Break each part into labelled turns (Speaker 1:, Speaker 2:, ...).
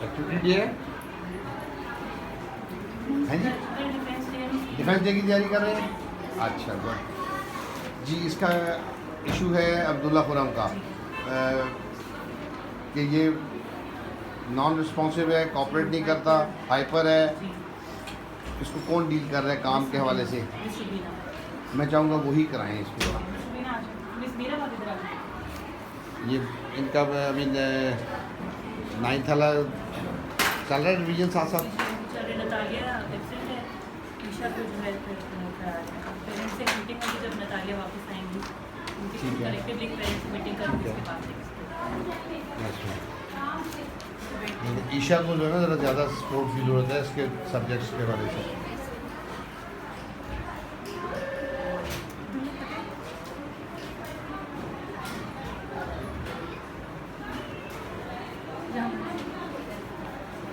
Speaker 1: Activity है जी, defence day की तैयारी कर रहे हैं। अच्छा गुड जी। इसका इशू है अब्दुल्ला खुरम का कि ये नॉन रिस्पॉन्सिव है, कॉपरेट नहीं करता, हाइपर है। इसको कौन डील कर रहा है काम के हवाले से? मैं चाहूँगा वही कराएं इसको। ये इनका आई मीन 9th वाला चल रहा है रिवीजन साथ साथ। ईशा को जो है ना ज़रा ज़्यादा सपोर्ट फील होता है इसके सब्जेक्ट्स के बारे से।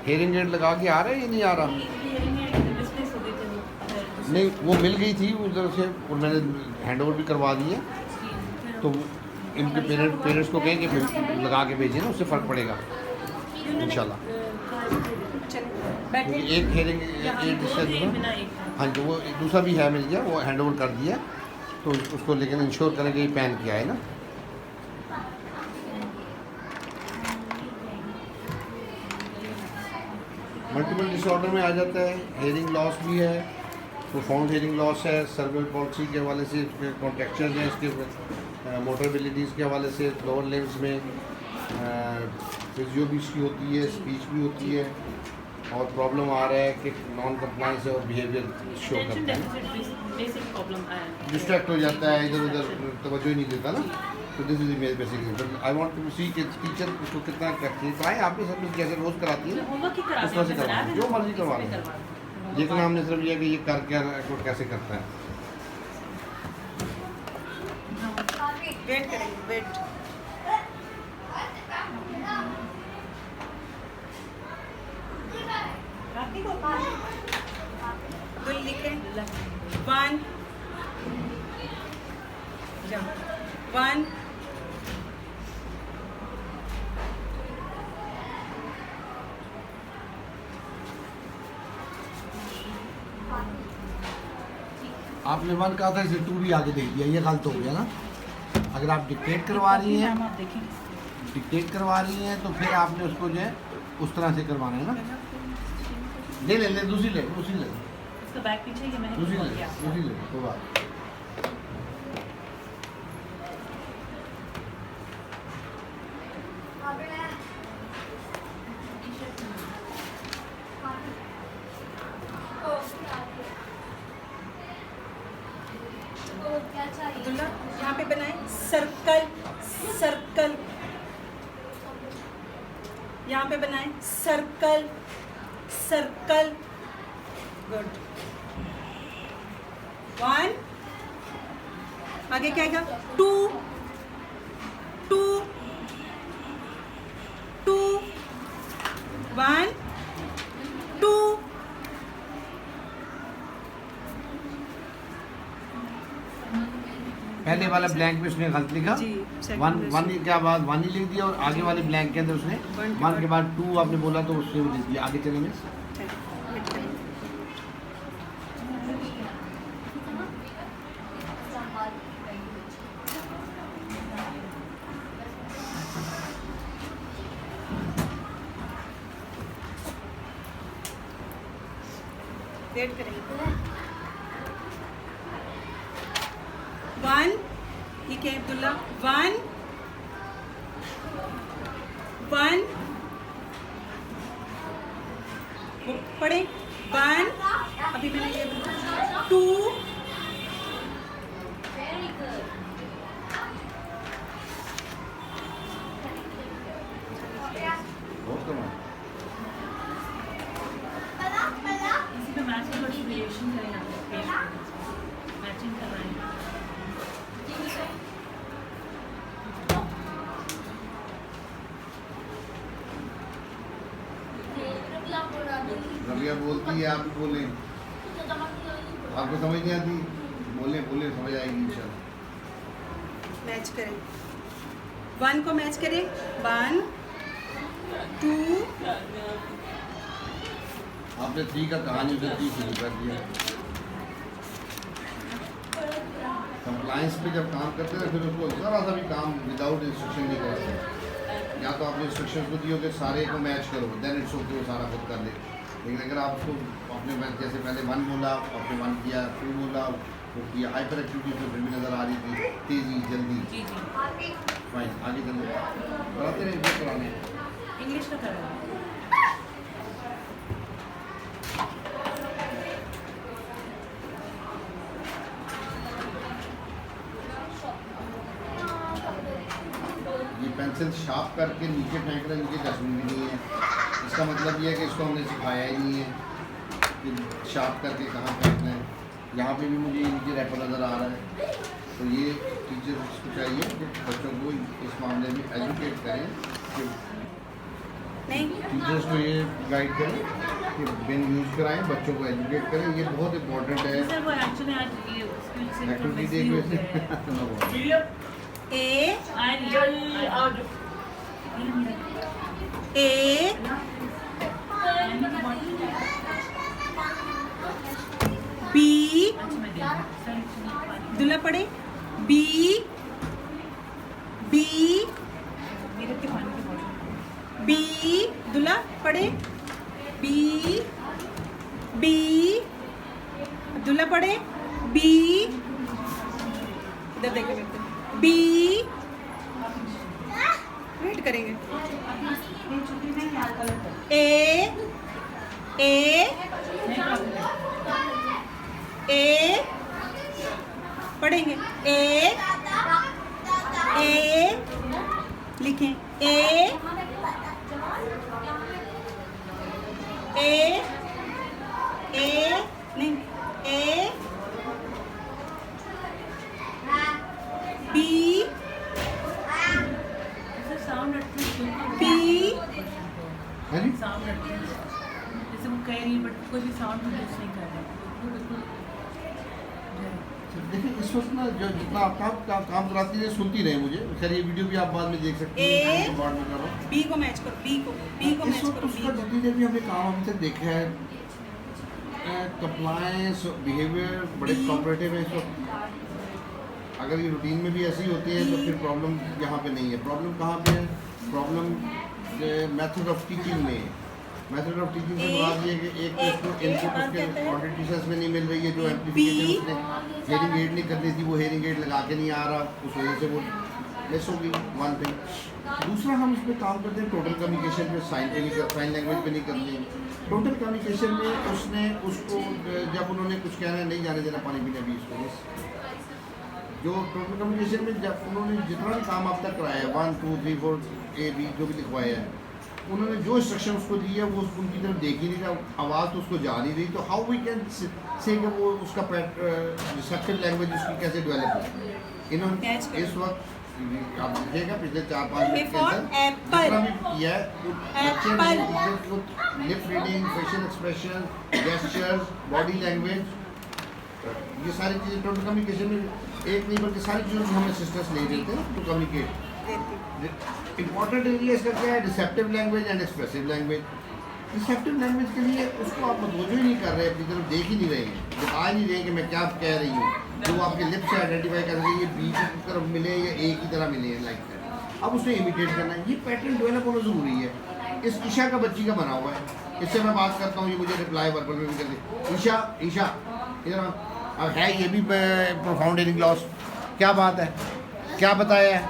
Speaker 1: हेयरिंग एड लगा के आ रहा है या नहीं आ रहा? नहीं, वो मिल गई थी उधर से और मैंने हैंड ओवर भी करवा दी है। तो इनके पेरेंट्स को कहें कि लगा के भेजें ना, उससे फ़र्क पड़ेगा इंशाल्लाह। एक हेयरिंग एड हाँ जी, वो दूसरा भी है मिल गया, वो हैंड ओवर कर दिया। तो उसको लेकिन इंश्योर करें कि ये पहन के आए ना। मल्टीपल डिसऑर्डर में आ जाता है, हेयरिंग लॉस भी है, प्रोफाउंड हेयरिंग लॉस है, सर्विकल पॉलिसी के हवाले से, कॉन्ट्रेक्चर हैं इसके, मोटर एबिलिटीज़ के हवाले से, लोअर लिम्स में फिजियो भी इसकी होती है, स्पीच भी होती है, और प्रॉब्लम आ रहा है कि नॉन कंप्लाइंस है और बिहेवियर शो करता है, डिस्ट्रैक्ट हो जाता है, इधर उधर तवज्जो ही नहीं देता ना। तो दिस इज मेरे बेसिक आई वांट टू सी कि टीचर उसको कितना करती है। ट्राई आपने सब कुछ जैसे रोज़ कराती है उस तरह से करवा जो मर्जी करवा लें, लेकिन हमने सिर्फ यह कि ये कर क्या कैसे करता है।
Speaker 2: वेट करेंगे, वेट। गुल लिखे 1 1
Speaker 1: आपने 1 कहा था, इसे 2 भी आगे दे दिया, ये गलत हो गया ना। अगर आप डिक्टेट करवा रही हैं तो फिर आपने उसको जो है उस तरह से करवाना है ना। ले दूसरी ले
Speaker 3: इसका बैक पीछे ये मैंने
Speaker 1: दूसरी ले कोई बात।
Speaker 2: अब्दुल्ला यहाँ पे बनाए सर्कल, सर्कल। यहाँ पे बनाए सर्कल, सर्कल। गुड। 1 आगे क्या आएगा? 2 2 2 1 2
Speaker 1: पहले वाला ब्लैंक में उसने गलत लिखा,
Speaker 2: जी,
Speaker 1: 1 के बाद 1 ही लिख दिया, और आगे वाले ब्लैंक के अंदर उसने 1 के बाद 2 आपने बोला तो उसने लिख दिया। आगे चलेंगे।
Speaker 2: वेट करेंगे। 1 ठीक है अब्दुल्ला। 1 1 पढ़े 1 अभी मैंने ये 2
Speaker 3: इसी पे मैचिंग और वेरिएशन करें, मैचिंग करवाएं।
Speaker 1: रबिया बोलती है, आप भी बोलें। आपको समझ नहीं आती, बोले समझ आएगी इंशाल्लाह।
Speaker 2: मैच करें। 1 को मैच करें। 1 2
Speaker 1: आपने 3 का कहानी उसे 3 शुरू कर दिया। कंप्लायंस पे जब काम करते हैं फिर उसको ज़रा सा भी काम विदाउट इंस्ट्रक्शन नहीं कर सकते। या तो आपने इंस्ट्रक्शन को दिए कि सारे को मैच करो, देन इट्स ओके, वो सारा खुद कर ले। लेकिन अगर आप उसको आपने जैसे पहले 1 बोला, आपने 1 किया, 2 बोला, वो किया, हाइपर एक्टिविटी तो फिर भी नज़र आ रही थी, तेज़ी जल्दी।
Speaker 3: जी जी
Speaker 1: फाइन, आगे चलो, कराते रहे जो कराने।
Speaker 3: इंग्लिश का कर रहा हूँ।
Speaker 1: ये पेंसिल शार्प करके नीचे फेंक रहे हैं, नीचे डस्टबिन भी नहीं है। इसका मतलब ये है कि इसको हमने सिखाया ही नहीं है कि शार्प करके कहाँ फेंकना है। यहाँ पे भी मुझे नीचे रैपर नज़र आ रहा है। तो ये टीचर्स को चाहिए कि बच्चों को इस मामले में एजुकेट करें, कि
Speaker 2: नहीं
Speaker 1: टीचर्स को ये गाइड करें कि बिन यूज़ कराएं, बच्चों को एजुकेट करें। ये बहुत इंपॉर्टेंट है।
Speaker 3: सर वो एक्चुअली आज ये स्कूल से
Speaker 1: एक्टिविटी देख वैसे
Speaker 2: A
Speaker 3: आ रही
Speaker 2: A B
Speaker 3: अच्छा मैं देख सर
Speaker 2: दूल्हा पड़े B B
Speaker 3: मेरे के पानी की बोतल
Speaker 2: B दूल्हा पड़े B B दूल्हा पड़े B इधर देखो B वेट करेंगे A पढ़ेंगे A लिखें A नहीं A B
Speaker 3: साउंड
Speaker 2: B
Speaker 1: है जी।
Speaker 3: साउंड जैसे वो कह रही है बट कोई भी साउंड प्रोड्यूस नहीं कर रहा वो बिल्कुल
Speaker 1: देखिए इस वक्त ना जो जितना आप काम कराती है सुनती रहे मुझे। खैर ये वीडियो भी आप बाद में देख सकते हैं,
Speaker 2: ए,
Speaker 1: बाद में करो।
Speaker 2: B को मैच करो B को
Speaker 1: इस
Speaker 2: मैच
Speaker 1: वक्त
Speaker 2: करो
Speaker 1: उसका
Speaker 2: B को
Speaker 1: जितनी देर भी हमने काम अभी तक देखा है, कंप्लायंस बिहेवियर बड़े कॉपरेटिव है इस वक्त। अगर ये रूटीन में भी ऐसी होती है तो फिर प्रॉब्लम यहाँ पे नहीं है। प्रॉब्लम कहाँ पे है? प्रॉब्लम मेथड ऑफ टीचिंग में है। मेथड ऑफ टीचिंग से मुराद ये है कि एक तो इसको इनपुट उसके क्वांटिटीज में नहीं मिल रही है, जो एम्प्लीफिकेशन उसने हेयरिंग एड नहीं करनी थी वो हेयरिंग एड लगा के नहीं आ रहा, उस वजह से वो मिस होगी। One thing. दूसरा हम इस पर काम करते हैं टोटल कम्युनिकेशन में, साइन पे नहीं कर, साइन लैंग्वेज पे नहीं करते हैं। टोटल कम्युनिकेशन में उसने उसको जब उन्होंने कुछ कहना है नहीं जाने देना पानी पीने भी इसको, जो टोटल कम्युनिकेशन में जब उन्होंने जितना भी काम अब तक कराया है 1 2 3 4 A B जो भी लिखवाया है, उन्होंने जो इंस्ट्रक्शन उसको दी है वो उनकी तरफ देख ही नहीं रहा, आवाज़ तो उसको जा नहीं रही। तो हाउ वी कैन से कि वो उसका रिसेप्टिव लैंग्वेज उसकी कैसे डेवलप है। इन्होंने इस वक्त आप देखिएगा पिछले 4-5 मिनट के अंदर जितना भी किया है, बच्चे ने lip reading, facial expression, gestures, body language, ये सारी चीज़ें टोटल कम्युनिकेशन में एक नहीं बल्कि सारी चीज़ों को हम असिस्टेंस ले रहे थे टू कम्युनिकेट। इंपॉर्टेंट एरिया इसका क्या है? Receptive language and expressive language. Receptive language के लिए उसको आप मतवजो ही नहीं कर रहे, अपनी तरफ देख ही नहीं रहे हैं, दिखा नहीं रहे कि मैं क्या कह रही हूँ। जो आपके लिप से आइडेंटिफाई कर रही है, ये बी की तरफ मिले या ए की तरह मिले हैं, लाइक दैट। अब उसने इमिटेट करना है, ये पैटर्न डेवलप होना ज़रूरी है। इस ईशा का बच्ची का बना हुआ है, इससे मैं बात करता हूँ, ये मुझे रिप्लाई वर्बल में भी कर दी। ईशा इधर अब है ये भी प्रोफाउंड हीयरिंग लॉस। क्या बात है, क्या बताया है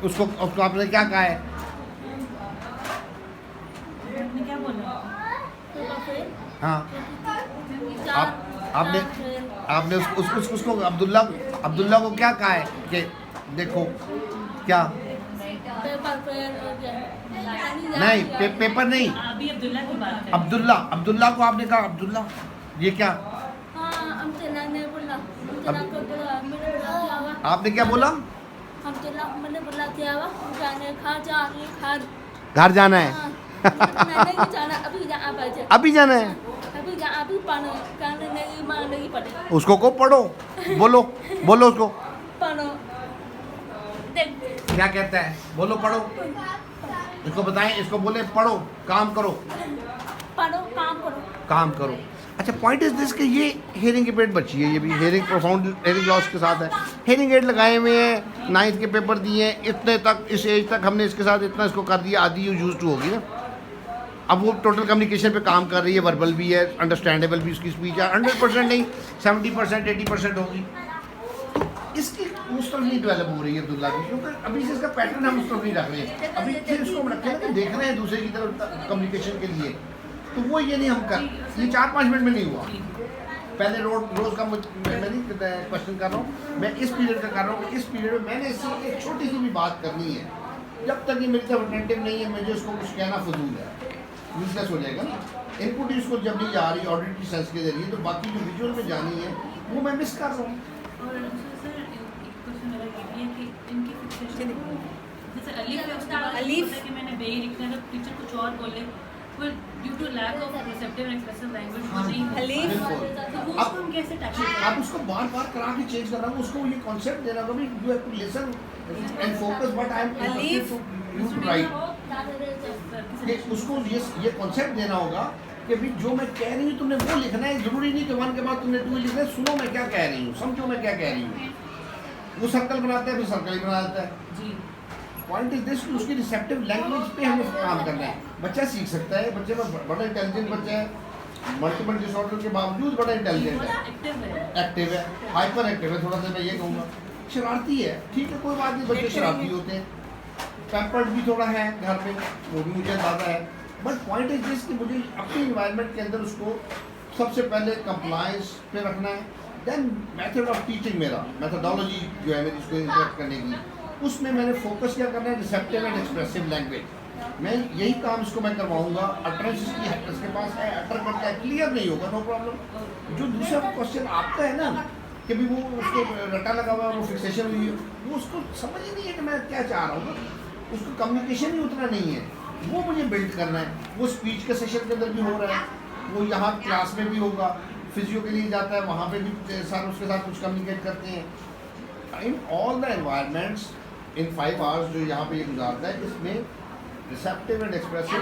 Speaker 1: उसको आपने क्या कहा है?
Speaker 3: आपने क्या बोला?
Speaker 1: हाँ आपने उसको अब्दुल्ला को क्या कहा है कि देखो क्या नहीं पेपर नहीं,
Speaker 3: अभी अब्दुल्ला की बात है।
Speaker 1: अब्दुल्ला को आपने कहा अब्दुल्ला ये क्या आपने क्या बोला?
Speaker 4: मैंने बोला क्या
Speaker 1: घर जाना है।
Speaker 4: नहीं जाना,
Speaker 1: अभी जाना है।
Speaker 4: अभी पढ़ने नहीं पड़े।
Speaker 1: उसको को पढ़ो, बोलो उसको
Speaker 4: पढ़ो
Speaker 1: क्या कहता है, बोलो पढ़ो। इसको बताएं, इसको बोले पढ़ो, काम करो,
Speaker 4: पढ़ो काम करो।
Speaker 1: काम करो। अच्छा, पॉइंट इज दिस कि ये हेयरिंग एड बच्ची है, ये भी हेयरिंग प्रोफाउंड हेयरिंग लॉस के साथ है। हेयरिंग एड लगाए हुए हैं, 9th के पेपर दिए हैं, इतने तक इस एज तक हमने इसके साथ इतना इसको कर दिया, आधी यूज टू होगी ना। अब वो टोटल कम्युनिकेशन पे काम कर रही है, वर्बल भी है, अंडरस्टैंडेबल भी उसकी स्पीच है, 100% नहीं 70% 80% होगी। तो इसकी उस तरफ नहीं डेवलप हो रही है अब्दुल्ला की, क्योंकि अभी से इसका पैटर्न हम उस तरफ नहीं रख रहे हैं। अभी फिर इसको हम रखे हैं, देख रहे हैं दूसरे की तरफ कम्युनिकेशन के लिए, तो वो ये नहीं हम कर, ये 4-5 मिनट में नहीं हुआ। पहले रोज़ का मैं नहीं क्वेश्चन कर रहा हूँ, मैं इस पीरियड का कर रहा हूँ कि इस पीरियड में मैंने इससे एक छोटी सी भी बात करनी है, जब तक ये मेरी तरफ अटेंटिव नहीं है, मुझे उसको कुछ कहना फजूल है, यूजलेस हो जाएगा ना। इनपुट ही उसको जब नहीं जा रही ऑडिट की सेंस के जरिए, तो बाकी जो विजुअल में जानी है वो मैं मिस कर रहा हूँ।
Speaker 3: और सर एक क्वेश्चन मेरा ये है कि इनकी फिक्सेशन जैसे अलीफ है, उसके बाद
Speaker 2: अलीफ।
Speaker 3: होता है कि मैंने बे लिखना है, तो टीचर कुछ और बोले, पर due to lack of receptive and expressive language वो नहीं होता।
Speaker 2: अलीफ।
Speaker 3: तो वो उसको हम कैसे टैकल
Speaker 1: आप
Speaker 3: करें?
Speaker 1: उसको बार बार करा के चेंज कर रहा हूँ, उसको ये कॉन्सेप्ट देना होगा, you have to listen and focus what I am
Speaker 2: अलीफ।
Speaker 1: You to write. उसको ये कॉन्सेप्ट देना होगा कि भाई जो मैं कह रही हूँ तुमने वो लिखना है, जरूरी नहीं कि 1 के बाद तुमने 2 लिखना है, सुनो मैं क्या कह रही हूँ, समझो मैं क्या कह रही हूँ। वो सर्कल बनाता है, फिर सर्कल ही बना देता है।
Speaker 3: जी
Speaker 1: पॉइंट इज दिस कि उसकी रिसेप्टिव लैंग्वेज पे हमें काम करना है। बच्चा सीख सकता है, बच्चे में बड़ा इंटेलिजेंट बच्चा है, मल्टीपल डिसऑर्डर के बावजूद बड़ा इंटेलिजेंट है,
Speaker 3: एक्टिव है।
Speaker 1: एक्टिव है, हाइपर एक्टिव है, थोड़ा सा मैं ये कहूँगा शरारती है, ठीक है कोई बात नहीं, बच्चे शरारती होते हैं, पैम्पर्ड भी थोड़ा है घर में, वो भी मुझे ज़्यादा है। बट पॉइंट इज दिस कि मुझे अपनी इन्वायरमेंट के अंदर उसको सबसे पहले कंप्लायंस पे रखना है, देन मेथड ऑफ टीचिंग, मेरा मेथडोलॉजी जो है मेरी इसको इंटरेक्ट करने की, उसमें मैंने फोकस क्या करना है, रिसेप्टिव एंड एक्सप्रेसिव लैंग्वेज। मैं यही काम इसको मैं करवाऊंगा। अटरेंस इसकी इसके पास है, अटर करता है, क्लियर नहीं होगा, नो प्रॉब्लम। जो दूसरा क्वेश्चन आपका है ना कि भी वो उसको रटा लगा हुआ है, वो फिक्सेशन हुई है, वो उसको समझ ही नहीं है कि मैं क्या चाह रहा हूँ, उसको कम्युनिकेशन ही उतना नहीं है, वो मुझे बिल्ड करना है। वो स्पीच के सेशन के अंदर भी हो रहा है, वो यहाँ क्लास में भी होगा, फिजियो के लिए जाता है, वहाँ पे भी सर उसके साथ कुछ कम्युनिकेट करते हैं। In all the environments in 5 hours जो यहाँ पे ये गुजारता है, इसमें receptive and expressive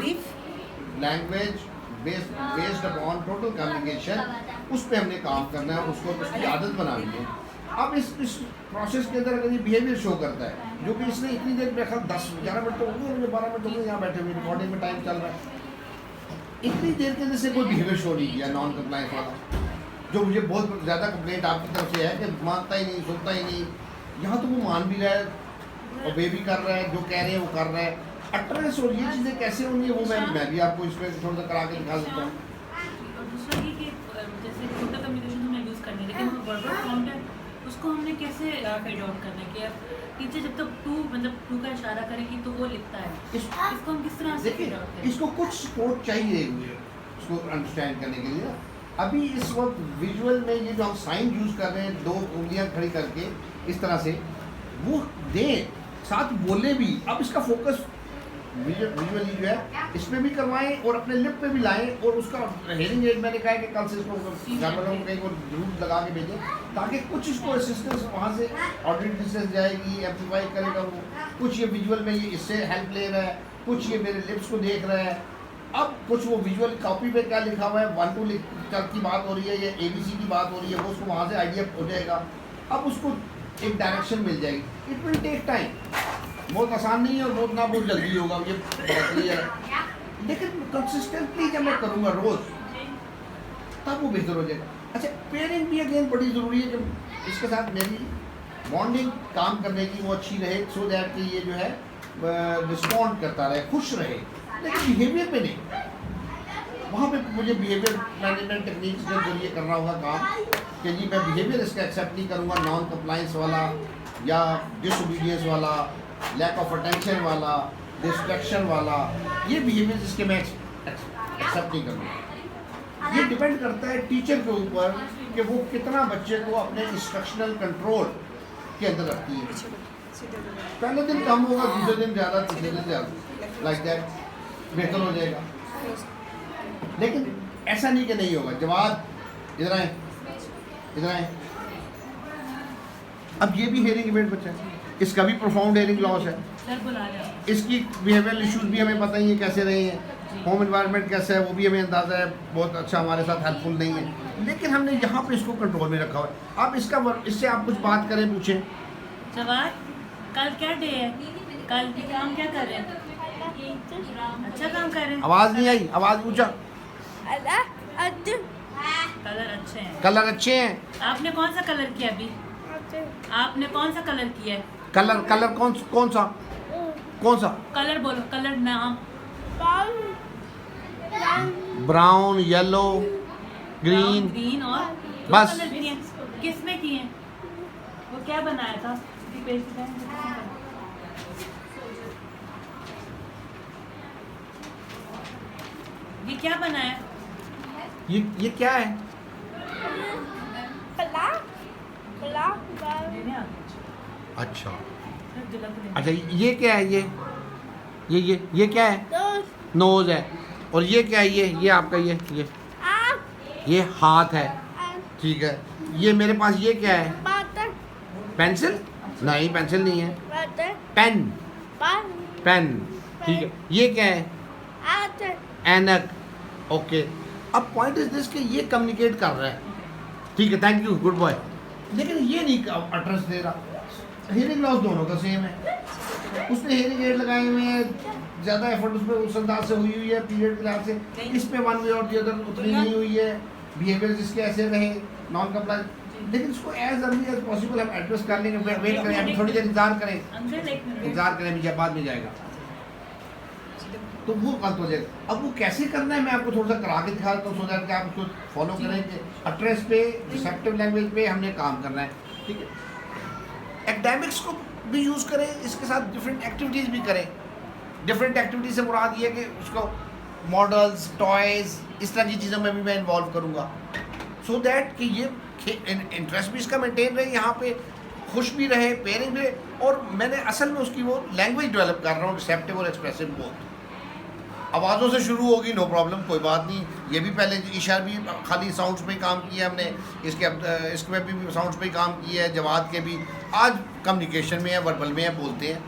Speaker 1: language based upon total communication, उस पर हमने काम करना है, उसको उसकी आदत बनानी है। अब इस प्रोसेस के अंदर अगर ये बिहेवियर शो करता है, जो कि इसने इतनी देर में 10-11 मिनट तो हो गए, मुझे 12 मिनट हो गए यहाँ बैठे हुए, रिकॉर्डिंग में टाइम चल रहा है, इतनी देर के अंदर से कोई बिहेवियर शो नहीं किया नॉन कंप्लाइंस वाला, जो मुझे बहुत ज़्यादा कंप्लेंट आपकी तरफ से है कि मानता ही नहीं, सुनता ही नहीं। यहाँ तो वो मान भी रहा है और वे भी कर रहा है, जो कह रहे हैं वो कर रहा है। अटरेंस और ये चीज़ें कैसे होंगी वो मैं भी आपको इसमें थोड़ा सा करा के दिखा देता हूँ।
Speaker 3: और दूसरा ये कि जैसे टोटल कम्युनिकेशन हमें यूज़ करनी है, लेकिन वो वर्बल फॉर्म है, उसको हमने कैसे फाइंड आउट करना है कि टीचर जब तक टू का इशारा करेगी तो वो लिखता है, इसको हम किस तरह से फाइंड आउट करें?
Speaker 1: इसको कुछ सपोर्ट चाहिए इसको अंडरस्टैंड करने के लिए ना। अभी इस वक्त विजुअल में ये जो हम साइन यूज़ कर रहे हैं, 2 उंगलियां खड़ी करके इस तरह से, वो दें साथ बोले भी। अब इसका फोकस विजुअली जो है इस पर भी करवाएं और अपने लिप पे भी लाएं, और उसका हेयरिंग एड मैंने कहा है कि कल से इसको जानवरों को कहीं को जरूर लगा के भेजें, ताकि कुछ इसको असिस्टेंस वहाँ से ऑडिट डिस्टेंस जाएगी, एम्पलीफाई करेगा वो, कुछ ये विजुअल में ये इससे हेल्प ले रहा है, कुछ ये मेरे लिप्स को देख रहा है। अब कुछ वो विजुअल कॉपी पे क्या लिखा हुआ है, 1 2 की बात हो रही है या ABC की बात हो रही है, वो उसको वहाँ से आइडिया हो जाएगा। अब उसको एक डायरेक्शन मिल जाएगी। इट विल टेक टाइम, बहुत आसान नहीं है और बहुत जल्दी होगा, ये क्लियर है, लेकिन कंसिस्टेंटली जब मैं करूँगा रोज़, तब वो बेहतर हो जाएगा। अच्छा, पेयरिंग भी अगेन बड़ी ज़रूरी है कि इसके साथ मेरी बॉन्डिंग काम करने की वो अच्छी रहे, सो दैट कि ये जो है रिस्पॉन्ड करता रहे, खुश रहे, लेकिन बिहेवियर पे नहीं। वहाँ पे मुझे बिहेवियर मैनेजमेंट टेक्निक्स के जरिए करना होगा काम कि जी मैं बिहेवियर इसका एक्सेप्ट नहीं करूँगा, नॉन कंप्लाइंस वाला या डिसओबीडियंस वाला, लैक ऑफ अटेंशन वाला, डिस्ट्रैक्शन वाला, ये बिहेवियर इसके मैं एक्सेप्ट नहीं करूँगा। ये डिपेंड करता है टीचर के ऊपर कि वो कितना बच्चे को अपने इंस्ट्रक्शनल कंट्रोल के अंदर रखती है। पहले दिन कम होगा, दूसरे दिन ज़्यादा, तीसरे दिन ज़्यादा, लाइक दैट बेहतर हो जाएगा। लेकिन ऐसा नहीं कि नहीं होगा। जवाब इधर आए, इधर आए। अब ये भी हेयरिंग इवेंट बच्चा है, इसका भी प्रोफाउंड हेयरिंग लॉस है,
Speaker 3: सर बुला रहे हैं।
Speaker 1: इसकी बिहेवियरल इश्यूज भी हमें पता ही है कैसे रहे हैं, होम एनवायरनमेंट कैसा है वो भी हमें अंदाज़ा है, बहुत अच्छा हमारे साथ हेल्पफुल नहीं है, लेकिन हमने यहाँ पे इसको कंट्रोल में रखा हुआ है। आप इससे आप कुछ बात करें, पूछें।
Speaker 3: जवाब, कल क्या डे है? कल भी काम क्या कर रहे हैं? अच्छा काम कर रहे हैं।
Speaker 1: आवाज़ नहीं आई, आवाज़ ऊंचा।
Speaker 3: कलर अच्छे हैं।
Speaker 1: कलर अच्छे हैं।
Speaker 3: आपने कौन सा कलर किया अभी? आपने कौन सा कलर किया है?
Speaker 1: कलर कौन सा
Speaker 3: कलर बोलो, कलर नाम।
Speaker 1: ब्राउन, येलो, ग्रीन,
Speaker 3: ग्रीन और
Speaker 1: बस।
Speaker 3: कलर किए हैं। किस में किए हैं? वो क्या बनाया था? पेज पे ये क्या बनाया?
Speaker 1: ये क्या है? अच्छा अच्छा, ये क्या है? ये क्या है? नोज है। और ये क्या है? ये आपका ये हाथ है, ठीक है। ये मेरे पास ये क्या है? पेंसिल? नहीं, पेंसिल नहीं है। पेन, ठीक है। ये क्या है? ऐनक, ओके। अब पॉइंट इज दिस कि ये कम्युनिकेट कर रहा है, ठीक है, थैंक यू, गुड बॉय, लेकिन ये नहीं एड्रेस दे रहा। हेयरिंग लॉस दोनों का सेम है, उसने हेयरिंग एड लगाए हुए हैं, ज़्यादा एफर्ट उसमें उस अंदाज से हुई है पीरियड के लिहाज से, इस पे वन वे और दी अदर उतनी नहीं हुई है, बिहेवियर जिसके ऐसे रहे नॉन कंप्लाइंट, लेकिन उसको एज अर्ली एज पॉसिबल हम एड्रेस कर लेंगे। वेट करें, अभी थोड़ी देर इंतजार करें, अभी बाद में जाएगा तो वो गलत हो जाएगा। अब वो कैसे करना है मैं आपको थोड़ा सा करा के दिखा देता हूँ, सो दैट कि आप उसको फॉलो करें कि एड्रेस पे, रिसेप्टिव लैंग्वेज पे हमने काम करना है, ठीक है। एकेडमिक्स को भी यूज़ करें, इसके साथ डिफरेंट एक्टिविटीज़ भी करें। डिफरेंट एक्टिविटीज़ से मुराद ये कि उसको मॉडल्स, टॉयज़, इस तरह की चीज़ों में भी मैं इन्वॉल्व करूँगा, सो दैट कि ये इंटरेस्ट भी इसका मेंटेन रहे, यहाँ पे खुश भी रहे, पेयरिंग भी रहे, और मैंने असल में उसकी वो लैंग्वेज डेवलप कर रहा हूँ, रिसेप्टिव और एक्सप्रेसिव बोथ। आवाज़ों से शुरू होगी, नो प्रॉब्लम, कोई बात नहीं। ये भी पहले ईशा भी खाली साउंड्स पे ही काम किया हमने, इसके भी साउंड्स पे ही काम किया है, जवाद के भी आज कम्युनिकेशन में है, वर्बल में है, बोलते हैं।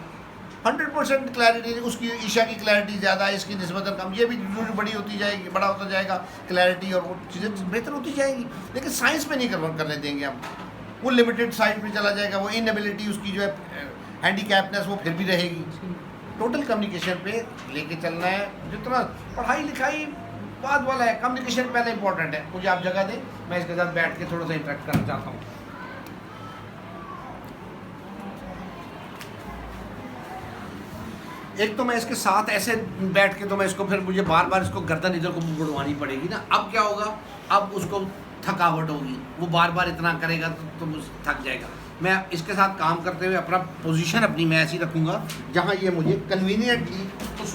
Speaker 1: 100% क्लैरिटी उसकी, ईशा की क्लैरिटी ज़्यादा है, इसकी निस्बतन कम। ये भी जरूर बड़ी होती जाएगी, बड़ा होता जाएगा क्लैरिटी, और वो चीज़ें बेहतर होती जाएंगी, लेकिन साइंस में नहीं करने देंगे हम। वो लिमिटेड साइड पे चला जाएगा, वो इनएबिलिटी उसकी जो है, हैंडीकैपनेस, वो फिर भी रहेगी। टोटल कम्युनिकेशन पे लेके चलना है। जितना पढ़ाई लिखाई बाद वाला है, कम्युनिकेशन पहले इंपॉर्टेंट है। मुझे आप जगह दें, मैं इसके साथ बैठ के थोड़ा सा इंटरेक्ट करना चाहता हूँ। एक तो मैं इसके साथ ऐसे बैठ के, तो मैं इसको फिर मुझे बार बार इसको गर्दन इधर को बुड़वानी पड़ेगी ना। अब क्या होगा, अब उसको थकावट होगी, वो बार बार इतना करेगा तो थक जाएगा। मैं इसके साथ काम करते हुए अपना पोजीशन अपनी मैं ऐसी रखूँगा जहाँ ये मुझे कन्वीनियंटली, तो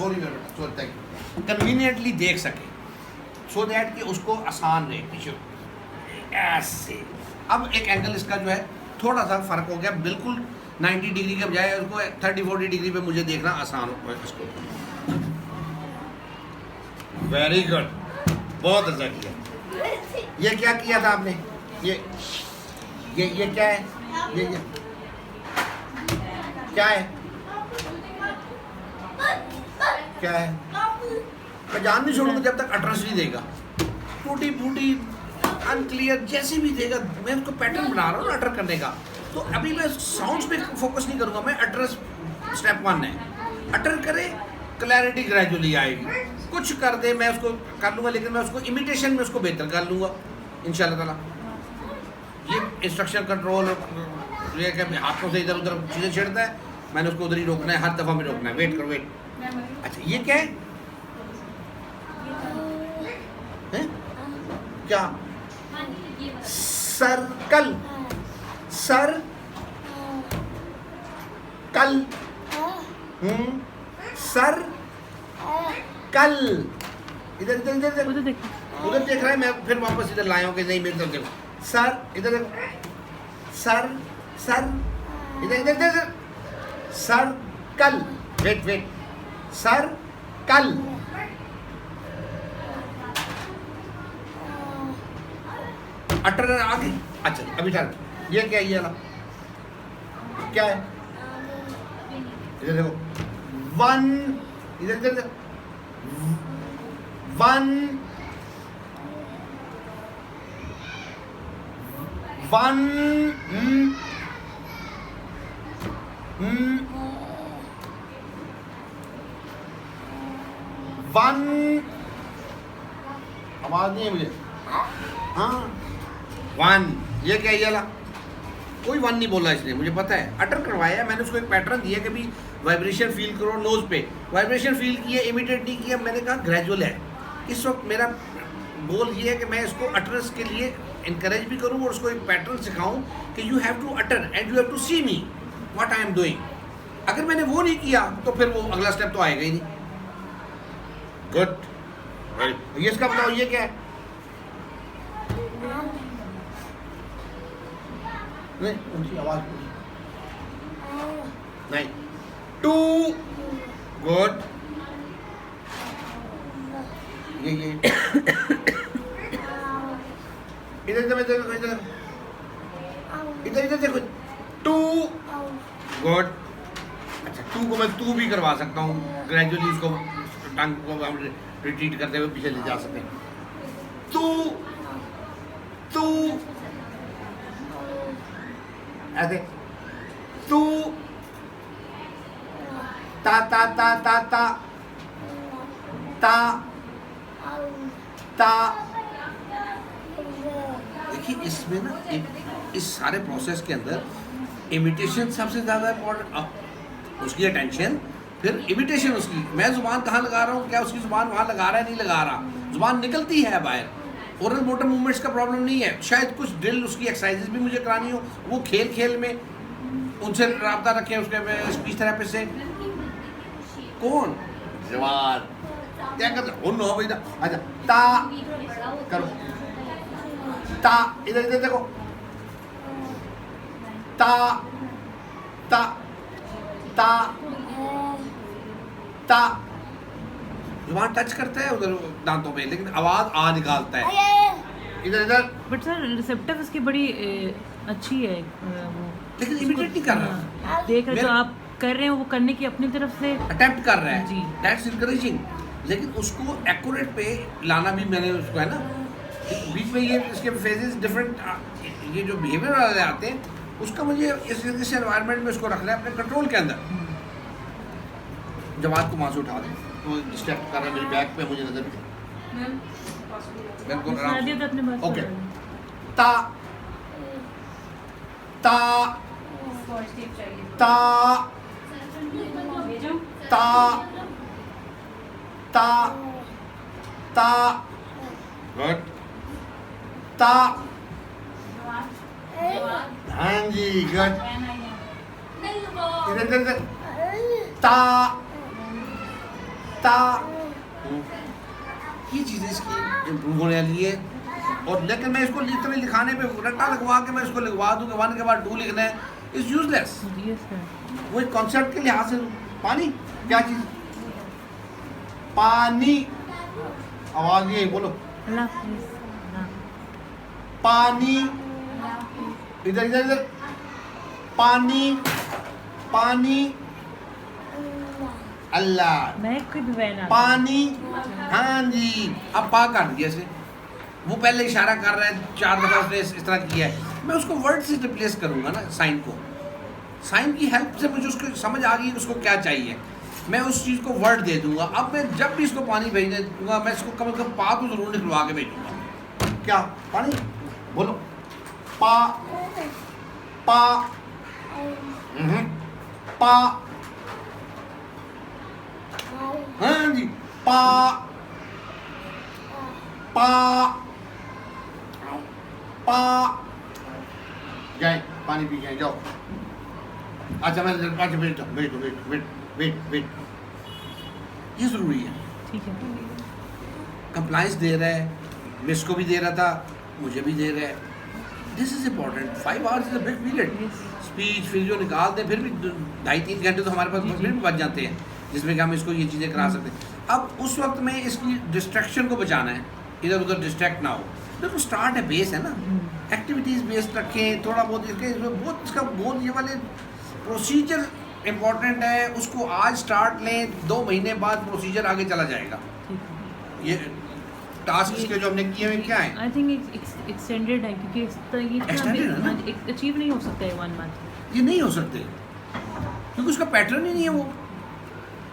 Speaker 1: कन्वीनियंटली देख सके, सो दैट कि उसको आसान रहे पीछे ऐसे। अब एक एंगल इसका जो है थोड़ा सा फ़र्क हो गया, बिल्कुल 90 डिग्री के बजाय उसको 30-40 डिग्री पे मुझे देखना आसान हो इसको। वेरी गुड, बहुत अच्छा किया। ये क्या किया था आपने? ये क्या है? ये क्या है? क्या है? मैं जान नहीं छोड़ूंगा जब तक एड्रेस नहीं देगा। टूटी फूटी, अनक्लियर जैसे भी देगा, मैं उसको पैटर्न बना रहा हूँ ना अटर करने का। तो अभी मैं साउंड्स पे फोकस नहीं करूँगा, मैं एड्रेस स्टेप 1 है, अटर करे, क्लैरिटी ग्रेजुअली आएगी। कुछ कर दे मैं उसको कर लूँगा, लेकिन मैं उसको इमिटेशन में उसको बेहतर कर लूँगा इंशाल्लाह ताला। ये इंस्ट्रक्शन कंट्रोल, ये कि हाथों से इधर उधर चीज़ें छेड़ता है, मैंने उसको उधर ही रोकना है, हर दफ़ा में रोकना है। वेट करो, वेट। अच्छा ये क्या है? क्या? सर्कल, सर कल, सर कल। इधर इधर इधर
Speaker 3: उधर देखो,
Speaker 1: उधर देख रहा है, मैं फिर वापस इधर लाया हूँ कि नहीं मेरी तरफ देखो। सर इधर, सर सर इधर इधर इधर, सर कल, वेट वेट, सर कल। अटर आगे। अच्छा अभी ठहर, ये क्या है? ये वाला क्या है? इधर देखो, 1, इधर इधर 1 1 1 आवाज नहीं है मुझे। हाँ 1, ये क्या ये ला, कोई 1 नहीं बोला इसने, मुझे पता है। अटर करवाया मैंने उसको, एक पैटर्न दिया कि भी वाइब्रेशन फील करो नोज पे, वाइब्रेशन फील किया, इमिडिएट नहीं किया। मैंने कहा ग्रेजुअल है। इस वक्त मेरा गोल ये है कि मैं इसको अटरेंस के लिए इनकरेज भी करूँ और उसको एक पैटर्न सिखाऊं कि you have to utter and you have to see me what I am doing. अगर मैंने वो नहीं किया तो फिर वो अगला स्टेप तो आएगा ही नहीं। गुड, ये इसका बताओ ये क्या है? नहीं ऊंची आवाज नहीं। 2 गुड, ये इधर इधर इधर इधर इधर इधर देखो 2 गुड। अच्छा 2 को मैं 2 भी करवा सकता हूँ, ग्रेजुअली उसको टंग को हम रिट्रीट करते हुए पीछे ले जा सकते हैं। 2 ऐसे 2 ता ता ता ता ता ता ता। देखिए इसमें ना इस सारे प्रोसेस के अंदर इमिटेशन सबसे ज़्यादा इम्पोर्टेंट, उसकी अटेंशन, फिर इमिटेशन उसकी। मैं ज़ुबान कहाँ लगा रहा हूँ, क्या उसकी ज़ुबान वहाँ लगा रहा है नहीं लगा रहा, ज़ुबान निकलती है बाहर। ओरल मोटर मूवमेंट्स का प्रॉब्लम नहीं है, शायद कुछ ड्रिल उसकी एक्सरसाइजेस भी मुझे करानी हो, वो खेल खेल में उनसे रब्ता रखें उसके स्पीच थेरेपिस्ट से। कौन जवान क्या करते हो नो भाई? अच्छा ता करो, ता इधर इधर देखो, ता ता ता ता। जुबान टच करता है उधर दांतों पे, लेकिन आवाज निकालता है इधर इधर।
Speaker 3: बट सर रिसेप्टिव उसकी बड़ी अच्छी है वो,
Speaker 1: लेकिन इमिटेट नहीं कर रहा,
Speaker 3: देख रहे जो आप कर रहे हैं वो करने की अपनी तरफ से
Speaker 1: अटेम्प्ट कर रहा है
Speaker 3: जी,
Speaker 1: दैट्स इनकरेजिंग। लेकिन उसको एक्यूरेट पे लाना भी मैंने उसको है ना, बीच में ये इसके फेजेस डिफरेंट, ये जो बिहेवियर वाले आते हैं उसका मुझे इस एनवायरनमेंट में उसको रखना है अपने कंट्रोल के अंदर। जवाब को वहाँ से उठा दें, तो डिस्ट्रैक्ट कर रहा है मेरी बैक पे, मुझे नजर नहीं। बिल्कुल आराम से।
Speaker 3: अपने बात
Speaker 1: ओके ता ता ता ता ता ता गुड ता। हाँ जी गुड, इधर इधर ता ता। ये चीज़ें इसकी इम्प्रूव होने वाली है। और लेकिन मैं इसको लिखने लिखाने पे रट्टा लगवा के मैं इसको लिखवा दूँ कि 1 के बाद 2 लिखना है, इज यूजलेस। वो एक कॉन्सेप्ट के लिहाज से पानी क्या चीज़, पानी आवाज ये बोलो, पानी इधर इधर इधर, पानी पानी अल्लाह पानी। हाँ जी, अब पा कर दिया से, वो पहले इशारा कर रहा है 4 दफ़ा उसने इस तरह किया है, मैं उसको वर्ड से रिप्लेस करूँगा ना, साइन को, साइन की हेल्प से मुझे उसको समझ आ गई उसको क्या चाहिए, मैं उस चीज़ को वर्ड दे दूंगा। अब मैं जब भी इसको पानी भेजने दूंगा मैं इसको कम से कम पा तो ज़रूर निकलवा के भेजूंगा। क्या पानी बोलो, पा पा पा। हाँ जी पा पा पा। जाए पानी पी जाए जाओ। अच्छा मैं अच्छा wait wait wait wait wait wait, ये ज़रूरी है।
Speaker 3: ठीक है,
Speaker 1: कंप्लाइंस दे रहा है, मिस को भी दे रहा था, मुझे भी दे रहा है, this is important. 5 hours is a big period. Speech फिर जो निकालते हैं फिर भी 2.5-3 घंटे तो हमारे पास फिर भी बच जाते हैं, जिसमें कि हम इसको ये चीज़ें करा सकते हैं। अब उस वक्त में इसकी डिस्ट्रैक्शन को बचाना है, इधर उधर डिस्ट्रैक्ट ना हो। देखो स्टार्ट है, बेस है ना, एक्टिविटीज़ बेस्ड रखें थोड़ा बहुत, इसके बहुत इसका बहुत ये वाले प्रोसीजर
Speaker 5: इम्पोर्टेंट है, उसको आज स्टार्ट लें, 2 महीने बाद प्रोसीजर आगे चला जाएगा।
Speaker 3: ठीक है।
Speaker 5: ये टास्क के जो हमने किए हुए क्या हैं?
Speaker 3: आई थिंक एक्सटेंडेड है क्योंकि ये
Speaker 5: Extended है ना?
Speaker 3: अचीव नहीं हो सकता है 1 मंथ।
Speaker 5: ये नहीं हो सकते क्योंकि उसका पैटर्न ही नहीं है वो।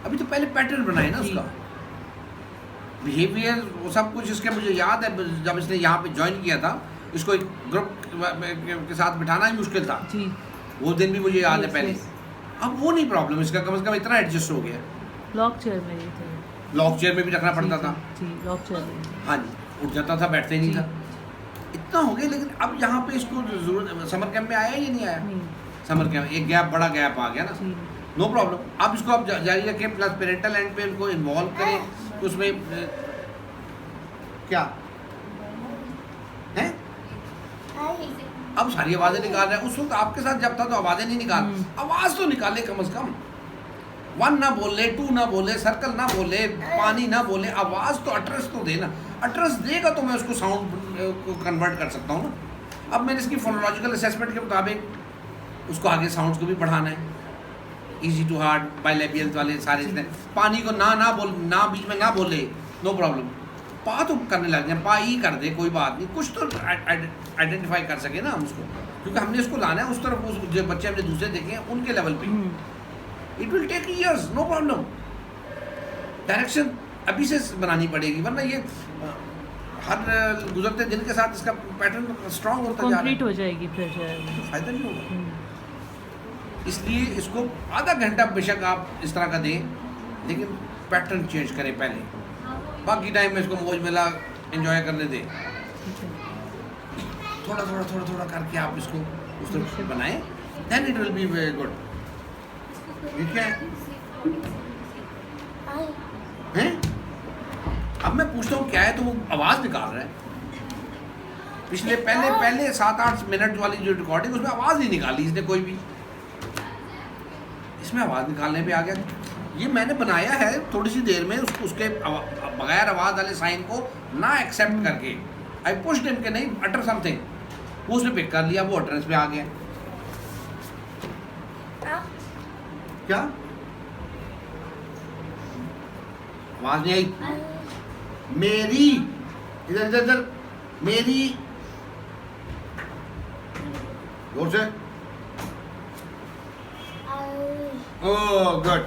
Speaker 5: अभी तो पहले पैटर्न बनाए ना
Speaker 3: जी।
Speaker 5: उसका, बिहेवियर, वो सब कुछ इसके मुझे याद है जब इसने यहाँ पे ज्वाइन किया था, इसको एक ग्रुप के साथ बिठाना ही मुश्किल था।
Speaker 3: जी।
Speaker 5: वो दिन भी मुझे याद है
Speaker 3: Yes,
Speaker 5: पहले।
Speaker 3: yes.
Speaker 5: अब वो नहीं प्रॉब्लम इसका, कम से कम इतना एडजस्ट हो गया।
Speaker 3: लॉक चेयर में ये थे।
Speaker 5: लॉक चेयर में भी रखना पड़ता था।
Speaker 3: जी, लॉक चेयर में।
Speaker 5: हाँ जी, उठ जाता था, बैठते ही नहीं
Speaker 3: जी।
Speaker 5: था। इतना हो गया, लेकिन अब यहाँ पे इसको जरूरत, समर कैंप में आया या नहीं आया?
Speaker 3: नहीं।
Speaker 5: समर कैंप एक गैप, बड़ा गैप आ गया ना,
Speaker 3: जी।
Speaker 5: No problem. अब इसको अब जारी रखें, प्लस पेरेंटल एंड पे इनको इन्वॉल्व करें, तो उसमें क्या है? अब सारी आवाज़ें निकाल रहे हैं। उस वक्त आपके साथ जब था तो आवाज़ें नहीं निकाल, आवाज़ तो निकाले कम से कम। 1 ना बोले, 2 ना बोले, सर्कल ना बोले, पानी ना बोले, आवाज़ तो अटरेस तो देना। अटरेस देगा तो मैं उसको साउंड को कन्वर्ट कर सकता हूँ ना। अब मैंने इसकी फोनोलॉजिकल असेसमेंट के मुताबिक उसको आगे साउंड्स को भी बढ़ाना है, इजी टू हार्ड, बाइलेबियल वाले सारे इसने। पानी को ना बोल, ना बीच में ना बोले, नो प्रॉब्लम। पा तो करने लग जाए, पा ही कर दे, कोई बात नहीं, कुछ तो आइडेंटिफाई कर सके ना हम उसको, क्योंकि हमने उसको लाना है उस तरफ, उस जो बच्चे हमने दूसरे देखे हैं उनके लेवल पे। It will take years, no problem. Direction अभी से बनानी पड़ेगी, वरना ये हर गुजरते दिन के साथ इसका पैटर्न स्ट्रांग होता जा रहा
Speaker 3: कंप्लीट
Speaker 5: है,
Speaker 3: हो जाएगी फिर
Speaker 5: तो फायदा नहीं होगा। इसलिए इसको आधा घंटा बेशक आप इस तरह का दें, लेकिन पैटर्न चेंज करें पहले, बाकी टाइम में इसको मौज मेला एंजॉय करने दें। थोड़ा थोड़ा करके आप इसको उस तरह से बनाएं, then it will be very good. ठीक है? हैं? अब मैं पूछता हूँ क्या है, तो वो आवाज़ निकाल रहा है। पिछले पहले 7-8 मिनट वाली जो रिकॉर्डिंग, उसमें आवाज़ नहीं निकाली इसने कोई भी, इसमें आवाज़ निकालने पे आ गया। ये मैंने बनाया है थोड़ी सी देर में, उसके बगैर आवाज़ वाले साइन को ना एक्सेप्ट करके, आई पुश्ड हिम के नहीं अटर समथिंग, वो उसने पिक कर लिया, वो अटरेंस पे आ गया। क्या आवाज़ नहीं आई? मेरी, इधर मेरी, जोर से। ओह गुड,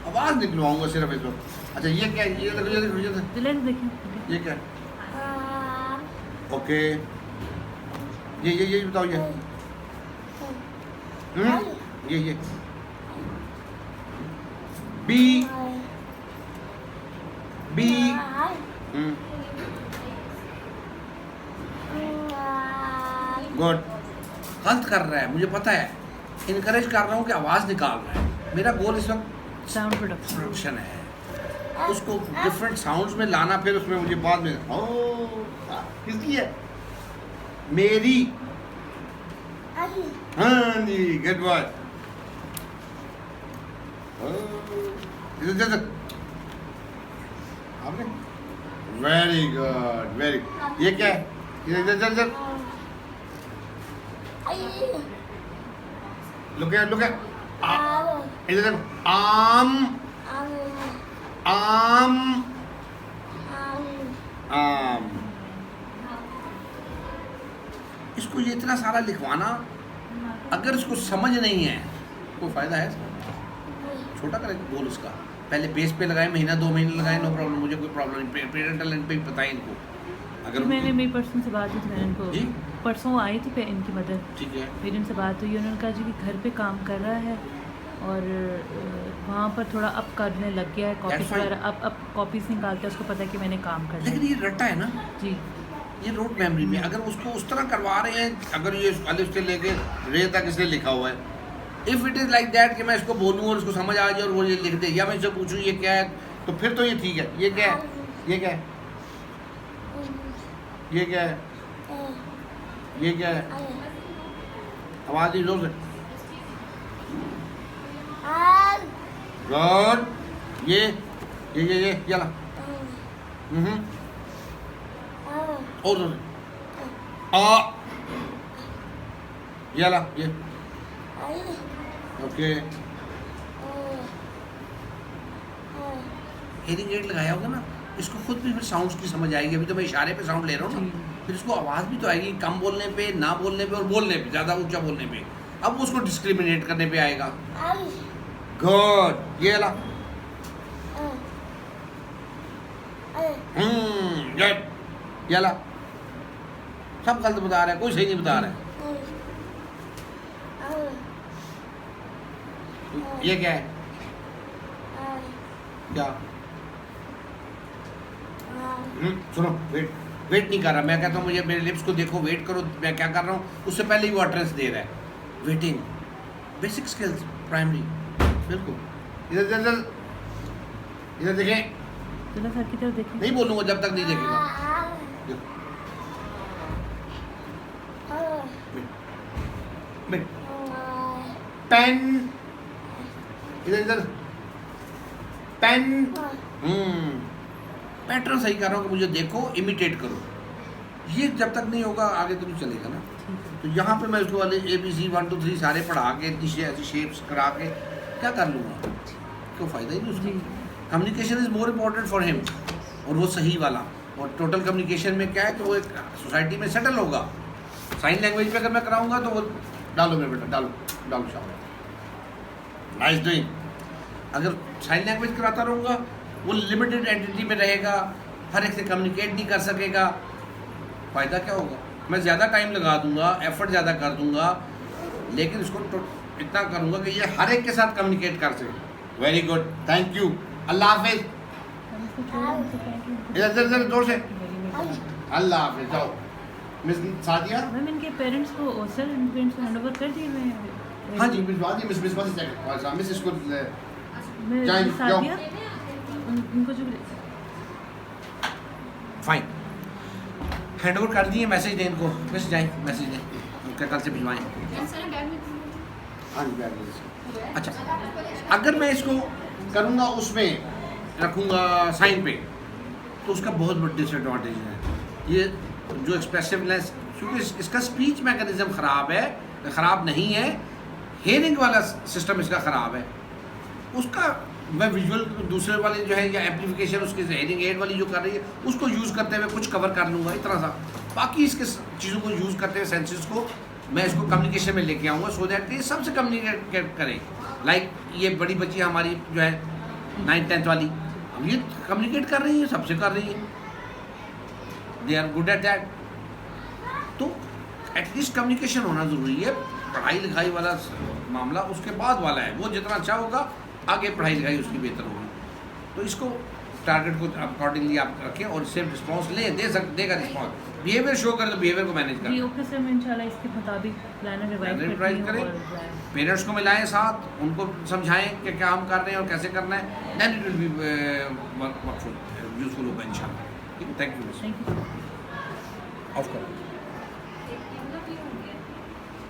Speaker 5: आवाज़ निकलवाऊंगा सिर्फ इसको। अच्छा ये क्या है? ये देखो
Speaker 3: दिलन देखिए।
Speaker 5: ये क्या है? ओके, ये बताओ, ये ये बी गुड। गलत कर रहा है, मुझे पता है, इनकरेज कर रहा हूँ कि आवाज़ निकाल रहा है। मेरा गोल इस वक्त
Speaker 3: साउंड प्रोडक्शन
Speaker 5: प्रोडक्शन है, उसको डिफरेंट साउंड्स में लाना, फिर उसमें मुझे बाद में किसकी है? मेरी। हाँ जी, गुड बॉय। इधर आपने वेरी गुड, वेरी। ये क्या है? इधर look at इधर आम इसको ये इतना सारा लिखवाना, अगर इसको समझ नहीं है कोई फायदा है? छोटा करें गोल इसका, पहले बेस पे लगाए, महीना 2 महीने लगाए, नो प्रॉब्लम, मुझे कोई प्रॉब्लम नहीं। पेरेंटल एंड पे ही बताएं इनको। अगर
Speaker 3: मैंने मेरी पर्सन से बात हुई थी, मैंने इनको
Speaker 5: जी
Speaker 3: परसों आई थी इनकी मदर,
Speaker 5: ठीक है,
Speaker 3: मेरी इनसे बात हुई, उन्होंने कहा जी कि घर पे काम कर रहा है और वहाँ पर थोड़ा अप करने लग गया है,
Speaker 5: That's
Speaker 3: कॉपीज
Speaker 5: fine.
Speaker 3: वगैरह अब कॉपीज निकालता है, उसको पता है कि मैंने काम करना
Speaker 5: लेकिन
Speaker 3: है।
Speaker 5: ये रट्टा है ना,
Speaker 3: जी
Speaker 5: ये रोड मेमोरी में, अगर उसको उस तरह करवा रहे हैं, अगर ये अलिफ से लेके रे तक इसने लिखा हुआ है, if it is like that कि मैं इसको बोलूँ और इसको समझ आ जाए और वो ये लिख दे, या मैं इससे पूछूँ ये क्या है, तो फिर तो ये ठीक है। ये क्या है? ये क्या है? ये क्या है? ये क्या है? आवाज़ ही जोर से। गुड। ये चला। और जोर से। आ ये ला, ये ओके। हेयरिंग एड लगाया होगा ना, इसको खुद भी फिर साउंड्स की समझ आएगी। अभी तो मैं इशारे पे साउंड ले रहा हूँ ना, फिर इसको आवाज़ भी तो आएगी, कम बोलने पे, ना बोलने पे और बोलने पे, ज़्यादा ऊंचा बोलने पे। अब उसको डिस्क्रिमिनेट करने पे आएगा। गुड, ये ला, गुड, ये ला। सब गलत बता रहा है, कोई सही नहीं बता रहा है। ये क्या है? क्या? सुनो, वेट नहीं कर रहा। मैं कहता हूँ मुझे मेरे लिप्स को देखो, वेट करो। मैं क्या कर रहा हूँ, उससे पहले ही वो अटरेंस दे रहा है। Waiting, basic skills, primary. बिल्कुल। इधर इधर इधर देखें।
Speaker 3: चलो सर की तरफ देखें।
Speaker 5: नहीं बोलूँगा जब तक नहीं देखेगा। पेन, इधर इधर, पेन। पैटर्न सही कर रहा हूँ कि मुझे देखो, इमिटेट करो। ये जब तक नहीं होगा आगे तो नहीं चलेगा ना। तो यहाँ पे मैं उसको वाले ABC 1 2 3 सारे पढ़ा के इतनी ऐसी शेप्स करा के क्या कर लूँगा? कोई फ़ायदा ही नहीं उसका। Communication is more important for him, और वो सही वाला। और टोटल कम्युनिकेशन में क्या है कि वो एक सोसाइटी में सेटल होगा। साइन लैंग्वेज पे अगर मैं कराऊंगा तो वो डालो मेरे बेटा, डालो डालो, शाबाश, नाइस डूइंग। अगर साइन लैंग्वेज कराता रहूँगा, वो लिमिटेड एंटिटी में रहेगा, हर एक से कम्युनिकेट नहीं कर सकेगा। फ़ायदा क्या होगा? मैं ज़्यादा टाइम लगा दूंगा, एफर्ट ज़्यादा कर दूंगा, लेकिन इसको इतना करूँगा कि ये हर एक के साथ कम्युनिकेट कर सके। वेरी गुड, थैंक यू, अल्लाह हाफिज़। इधर इधर जोर से, अल्लाह हाफिज़। जाओ मिस सादिया।
Speaker 3: मैम इनके पेरेंट्स को, सर इनके पेरेंट्स को हैंडओवर कर दिए मैं।
Speaker 1: हाँ जी, भिजवा दिए। मिस बस चेक, मिस इसको
Speaker 3: मैं
Speaker 1: जाइए,
Speaker 3: सादिया इनको जो
Speaker 5: फाइन, हैंड ओवर कर दिए। मैसेज दें इनको, मिस जाए मैसेज दें, उनका कल से भिजवाएँ। हाँ जी, बैग में। अच्छा, अगर मैं इसको करूँगा, उसमें रखूँगा साइन पे, तो उसका बहुत बड़ा डिसएडवांटेज है। ये जो एक्सप्रेसिवनेस, क्योंकि इसका स्पीच मैकेनिज्म ख़राब है, ख़राब नहीं है, हेयरिंग वाला सिस्टम इसका ख़राब है। उसका मैं विजुअल दूसरे वाले जो है या एम्प्लीफिकेशन उसके हेयरिंग एड वाली जो कर रही है, उसको यूज़ करते हुए कुछ कवर कर लूँगा इतना सा। बाकी इसके चीज़ों को यूज़ करते हुए सेंसेस को मैं इसको कम्युनिकेशन में लेके आऊँगा, सो दैट ये सबसे कम्युनिकेट करें। लाइक ये बड़ी बच्ची हमारी जो है 9th 10th वाली, अब ये कम्युनिकेट कर रही है, सबसे कर रही है, they are good at that. तो एटलीस्ट कम्युनिकेशन होना ज़रूरी है। पढ़ाई लिखाई वाला मामला उसके बाद वाला है, वो जितना अच्छा होगा आगे पढ़ाई लिखाई उसकी बेहतर होगी। तो इसको टारगेट को अकॉर्डिंगली आप रखें और सेम रिस्पॉन्स ले देगा रिस्पॉन्स। बिहेवियर शो करें तो बिहेवियर को मैनेज करें।
Speaker 3: ओके सर, मैं इंशाल्लाह इसके मुताबिक प्लान
Speaker 5: रिवाइज करें, पेरेंट्स को मिलाएं साथ, उनको समझाएं कि क्या हम कर रहे हैं और कैसे करना है, then it will be workful, useful होगा इंशाल्लाह। Thank you.
Speaker 3: Thank you.
Speaker 5: Off करो।